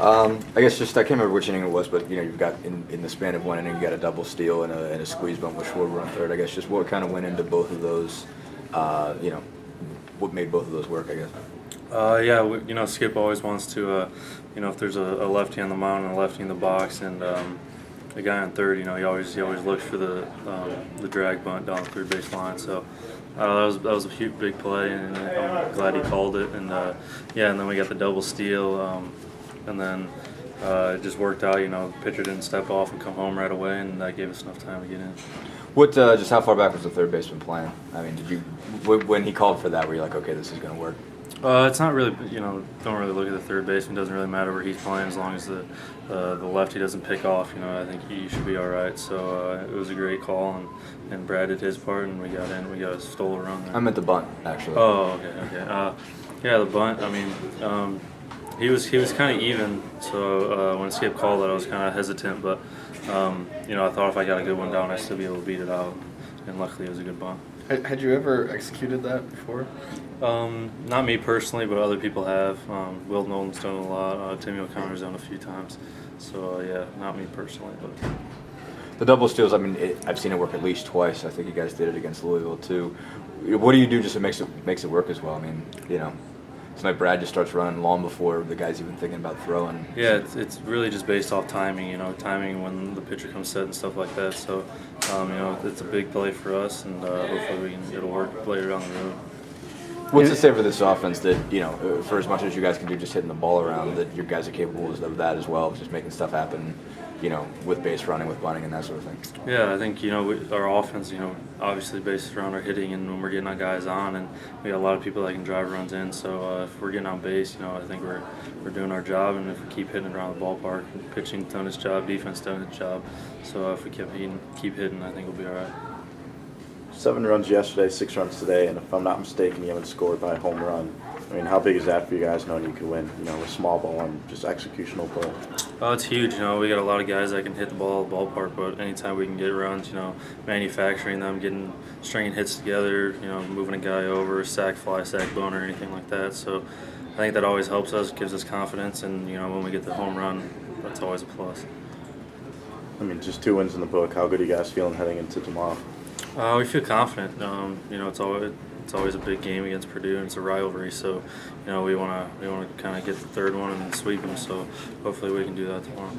I guess just I can't remember which inning it was, but you've got in the span of one inning, you got a double steal and a squeeze bunt with Schwarber on third. I guess just what kind of went into both of those, what made both of those work, I guess. Yeah, Skip always wants to, if there's a lefty on the mound and a lefty in the box, and the guy on third, he always looks for the drag bunt down the third base line. So that was a huge big play, and I'm glad he called it. And and then we got the double steal, and then it just worked out. The pitcher didn't step off and come home right away, and that gave us enough time to get in. What just how far back was the third baseman playing? I mean, did you when he called for that, were you like, okay, this is going to work? It's not really, don't really look at the third baseman. It doesn't really matter where he's playing as long as the lefty doesn't pick off. I think he should be all right. So it was a great call, and Brad did his part, and we got in. We got a stole a run there. I meant the bunt, actually. Oh, okay. Yeah, the bunt. I mean, he was kind of even. So when Skip called it, I was kind of hesitant, but I thought if I got a good one down, I'd still be able to beat it out. And luckily, it was a good bunt. Had you ever executed that before? Not me personally, but other people have. Will Nolan's done a lot. Timmy O'Connor's done a few times. So yeah, not me personally, but the double steals. I mean, I've seen it work at least twice. I think you guys did it against Louisville too. What do you do just to makes it work as well? I mean, tonight Brad just starts running long before the guy's even thinking about throwing. Yeah, it's really just based off timing. Timing when the pitcher comes set and stuff like that. So, it's a big play for us, and hopefully it'll work later down the road. What's to say for this offense that, for as much as you guys can do just hitting the ball around, that your guys are capable of that as well, just making stuff happen, with base running, with bunting, and that sort of thing? Yeah, I think, our offense, obviously based around our hitting and when we're getting our guys on, and we got a lot of people that can drive runs in. So if we're getting on base, I think we're doing our job, and if we keep hitting around the ballpark, pitching done its job, defense done its job. So if we keep hitting, I think we'll be all right. 7 runs yesterday, 6 runs today, and if I'm not mistaken, you haven't scored by a home run. I mean, how big is that for you guys knowing you could win, with small ball and just executional play? Oh, it's huge. We got a lot of guys that can hit the ball at the ballpark, but anytime we can get runs, manufacturing them, stringing hits together, moving a guy over, sack fly, sack bone, or anything like that. So I think that always helps us, gives us confidence, and, when we get the home run, that's always a plus. I mean, just 2 wins in the book. How good are you guys feeling heading into tomorrow? We feel confident. It's always a big game against Purdue, and it's a rivalry. So, we want to kind of get the third one and sweep them. So, hopefully, we can do that tomorrow.